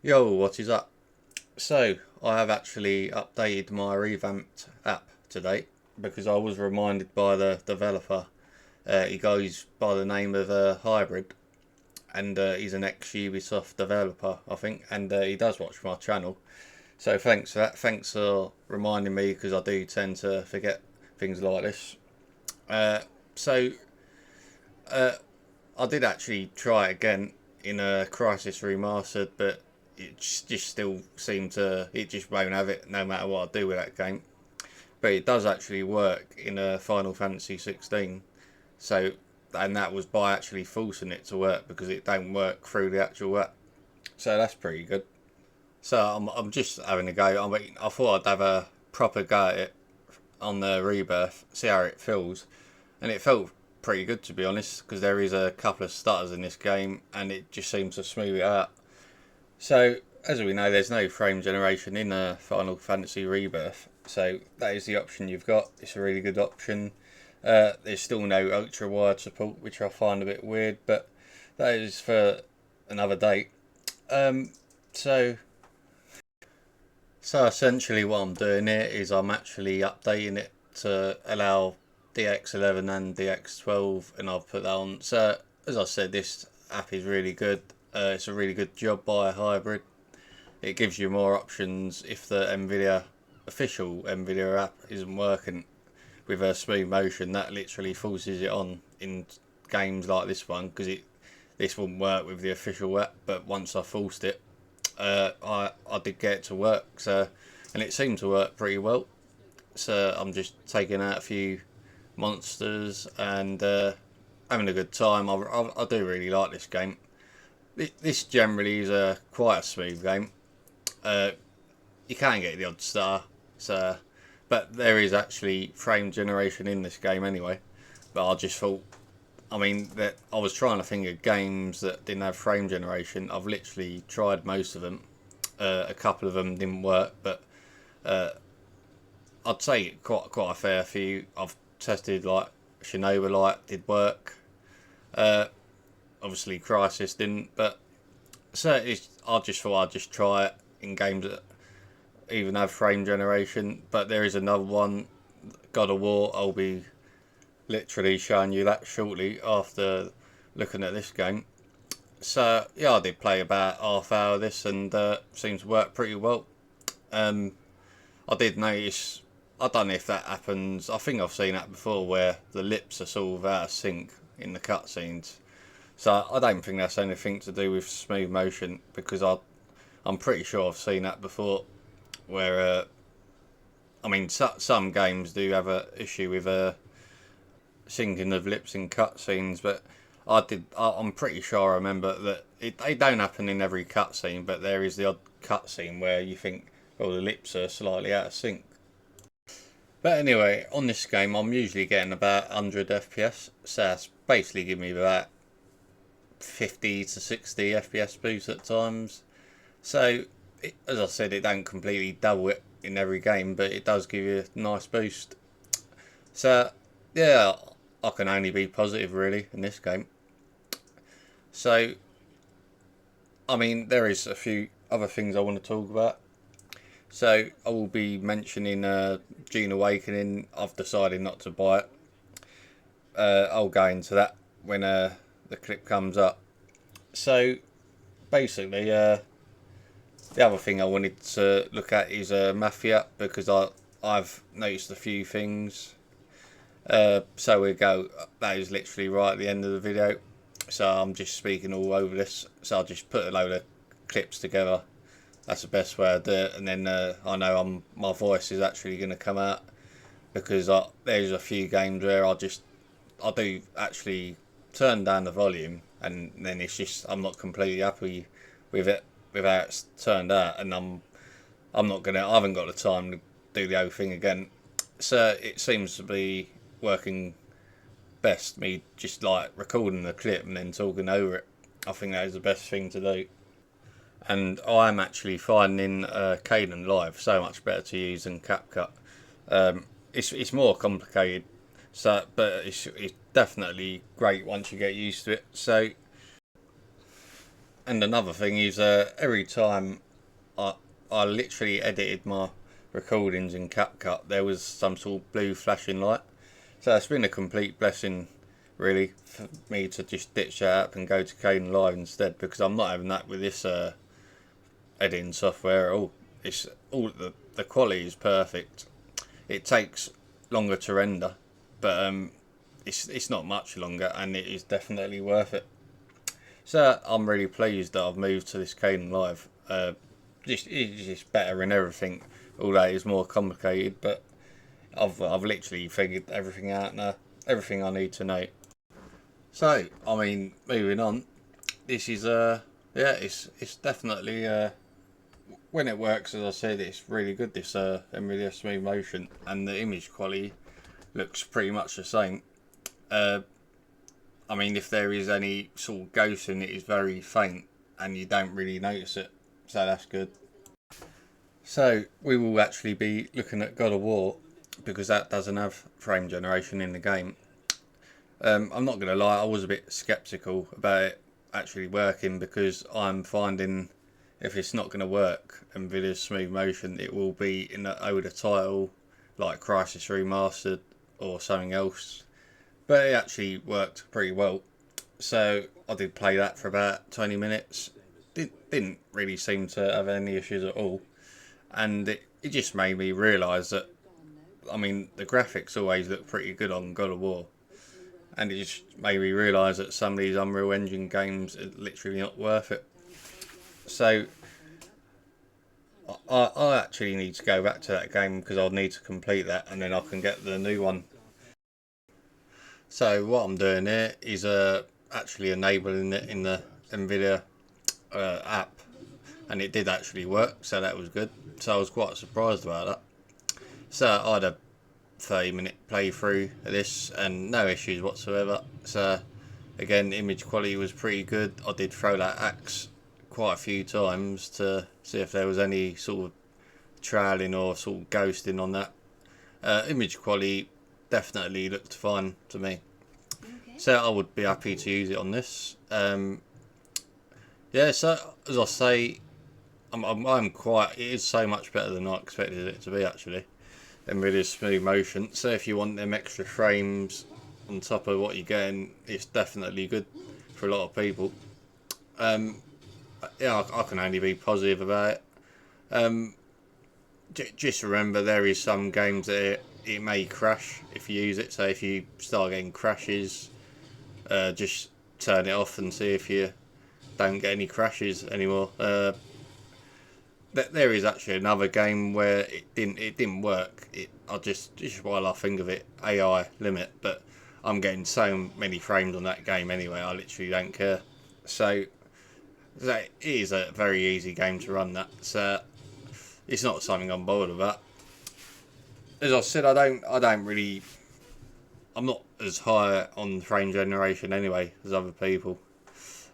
Yo, what is up? So, I have actually updated my revamped app today because I was reminded by the developer. He goes by the name of Hybrid, and he's an ex-Ubisoft developer, I think, and he does watch my channel. So thanks for that. Thanks for reminding me because I do tend to forget things like this. Uh, so, uh, I did actually try it again in a Crisis Remastered, but it just still seemed to, it just won't have it no matter what I do with that game. But it does actually work in a Final Fantasy 16. So, and that was by actually forcing it to work because it don't work through the actual app. So that's pretty good. So I'm just having a go. I mean, I thought I'd have a proper go at it on the rebirth, see how it feels, and it felt pretty good to be honest because there is a couple of stutters in this game and it just seems to smooth it out. So as we know, there's no frame generation in a Final Fantasy Rebirth, so that is the option you've got. It's a really good option. There's still no ultra wide support, which I find a bit weird, but that is for another day. Um, so so essentially, what I'm doing here is I'm actually updating it to allow DX11 and DX12, and I've put that on. So as I said, this app is really good. It's a really good job by Hybrid. It gives you more options if the Nvidia official Nvidia app isn't working with a smooth motion. That literally forces it on in games like this one because this wouldn't work with the official app. But once I forced it, I did get it to work. So, and it seemed to work pretty well. So I'm just taking out a few monsters and having a good time. I do really like this game. This generally is a quite a smooth game. Uh, you can get the odd star, so but there is actually frame generation in this game anyway. But I just thought, I mean, that I was trying to think of games that didn't have frame generation. I've literally tried most of them. A couple of them didn't work, but uh, I'd say quite a fair few. I've tested like Shinobi Light did work. Uh, Obviously, Crisis didn't, but so I just thought I'd just try it in games that even have frame generation. But there is another one, God of War. I'll be literally showing you that shortly after looking at this game. So yeah, I did play about half hour of this and seems to work pretty well. Um, I did notice. I don't know if that happens. I think I've seen that before, where the lips are sort of out of sync in the cutscenes. So I don't think that's anything to do with smooth motion because I'm pretty sure I've seen that before. Where I mean, some games do have a issue with syncing of lips in cutscenes, but I'm pretty sure I remember that they don't happen in every cutscene, but there is the odd cutscene where you think, oh, the lips are slightly out of sync. But anyway, on this game, I'm usually getting about 100 FPS, so that's basically giving me about 50 to 60 FPS boost at times. So, as I said, it don't completely double it in every game, but it does give you a nice boost. So, yeah, I can only be positive really in this game. So, I mean, there is a few other things I want to talk about. So, I will be mentioning Dune Awakening. I've decided not to buy it. I'll go into that when the clip comes up. So, basically, the other thing I wanted to look at is Mafia because I've noticed a few things. So we go. That is literally right at the end of the video. So I'm just speaking all over this. So I'll just put a load of clips together. That's the best way to do it. And then I know my voice is actually going to come out because there's a few games where I do actually turn down the volume and then it's just I'm not completely happy with it with how it's turned out, and I haven't got the time to do the whole thing again. So it seems to be working best, me just like recording the clip and then talking over it. I think that is the best thing to do. And I'm actually finding Kdenlive so much better to use than CapCut. It's more complicated, so but it's definitely great once you get used to it. So And another thing is, every time I I literally edited my recordings in CapCut, there was some sort of blue flashing light. So it's been a complete blessing, really, for me to just ditch that app and go to Kdenlive instead, because I'm not having that with this editing software at all. It's all the quality is perfect. It takes longer to render, but it's not much longer, and it is definitely worth it. So I'm really pleased that I've moved to this Kdenlive. It's just better in everything. Although it's more complicated, but I've literally figured everything out now. Everything I need to know. So I mean, moving on. This is yeah, it's definitely when it works, as I said, it's really good. This Nvidia smooth motion, and the image quality looks pretty much the same. I mean, if there is any sort of ghosting, it is very faint, and you don't really notice it. So that's good. So we will actually be looking at God of War, because that doesn't have frame generation in the game. I'm not going to lie, I was a bit sceptical about it actually working, because I'm finding if it's not going to work, Nvidia's smooth motion, it will be in an older title like Crisis Remastered or something else. But it actually worked pretty well. So I did play that for about 20 minutes. Didn't really seem to have any issues at all. And it just made me realise that, I mean, the graphics always look pretty good on God of War. And it just made me realise that some of these Unreal Engine games are literally not worth it. So I actually need to go back to that game, because I'll need to complete that, and then I can get the new one. So what I'm doing here is actually enabling it in the Nvidia app, and it did actually work, so that was good. So I was quite surprised about that. So I had a 30-minute playthrough of this and no issues whatsoever. So again, image quality was pretty good. I did throw that axe quite a few times to see if there was any sort of trailing or sort of ghosting on that. Image quality definitely looked fine to me. So I would be happy to use it on this. Yeah, so as I say, I'm quite. It is so much better than I expected it to be, actually. Nvidia's smooth motion. So if you want them extra frames on top of what you're getting, it's definitely good for a lot of people. Yeah, I can only be positive about it. Just remember, there is some games that it may crash if you use it. So if you start getting crashes, just turn it off and see if you don't get any crashes anymore. There is actually another game where it didn't work. I just while I think of it, AI limit, but I'm getting so many frames on that game anyway. I literally don't care. So it is a very easy game to run. That so it's not something I'm bothered about. As I said, I don't really. I'm not as high on frame generation anyway as other people,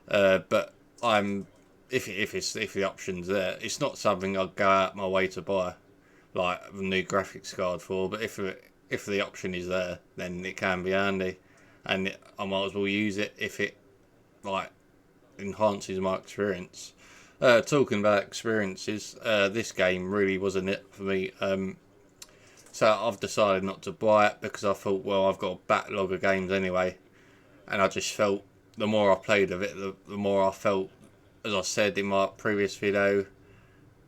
but I'm if the option's there, it's not something I'd go out my way to buy, like a new graphics card for. But if the option is there, then it can be handy, and I might as well use it if it like enhances my experience. Talking about experiences, this game really wasn't it for me. So I've decided not to buy it, because I thought, well, I've got a backlog of games anyway, and I just felt the more I played of it, the more I felt, as I said in my previous video,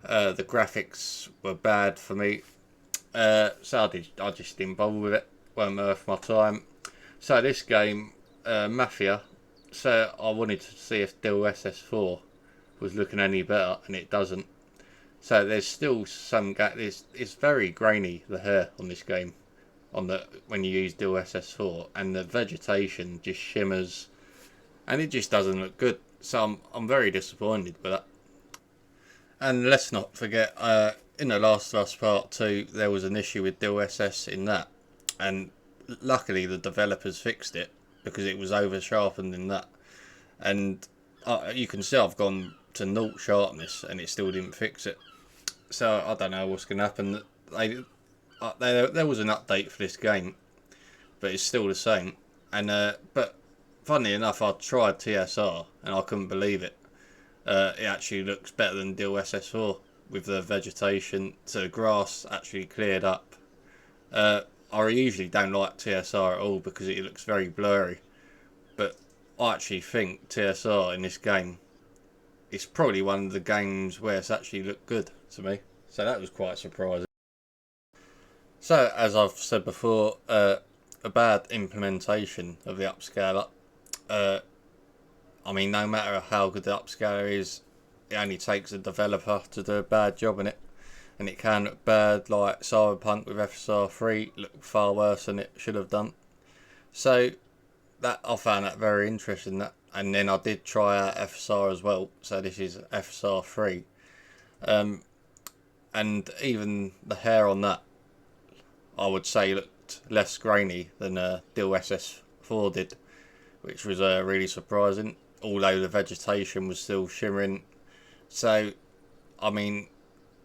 the graphics were bad for me. So I just didn't bother with it. Weren't worth my time. So this game, Mafia. So I wanted to see if DLSS 4 was looking any better, and it doesn't. So there's still some it's very grainy, the hair on this game, when you use DLSS 4, and the vegetation just shimmers, and it just doesn't look good. So I'm very disappointed with that. And let's not forget, in The Last of Us Part 2, there was an issue with DLSS in that, and luckily the developers fixed it, because it was over sharpened in that. And you can see I've gone to 0 sharpness, and it still didn't fix it. So I don't know what's going to happen. There was an update for this game, but it's still the same. And but funny enough, I tried TSR and I couldn't believe it. It actually looks better than DLSS 4 with the vegetation. So the grass actually cleared up. I usually don't like TSR at all because it looks very blurry. But I actually think TSR in this game is probably one of the games where it's actually looked good to me. So that was quite surprising. So as I've said before, a bad implementation of the upscaler. I mean, no matter how good the upscaler is, it only takes a developer to do a bad job in it. And it can look bad, like Cyberpunk with FSR 3 looked far worse than it should have done. So that I found that very interesting. That, and then I did try out FSR as well. So this is FSR 3, and even the hair on that, I would say, looked less grainy than DLSS 4 did, which was really surprising. Although the vegetation was still shimmering. So, I mean,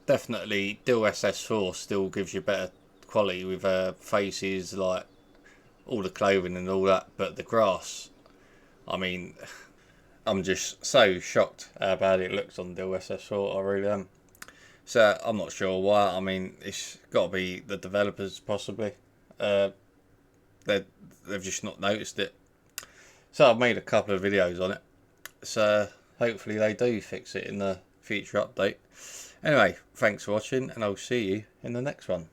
definitely DLSS 4 still gives you better quality with faces, like all the clothing and all that. But the grass, I mean, I'm just so shocked how bad it looks on DLSS 4. I really am. So I'm not sure why. I mean, it's got to be the developers possibly. They've just not noticed it. So I've made a couple of videos on it. So hopefully they do fix it in the future update. Anyway, thanks for watching, and I'll see you in the next one.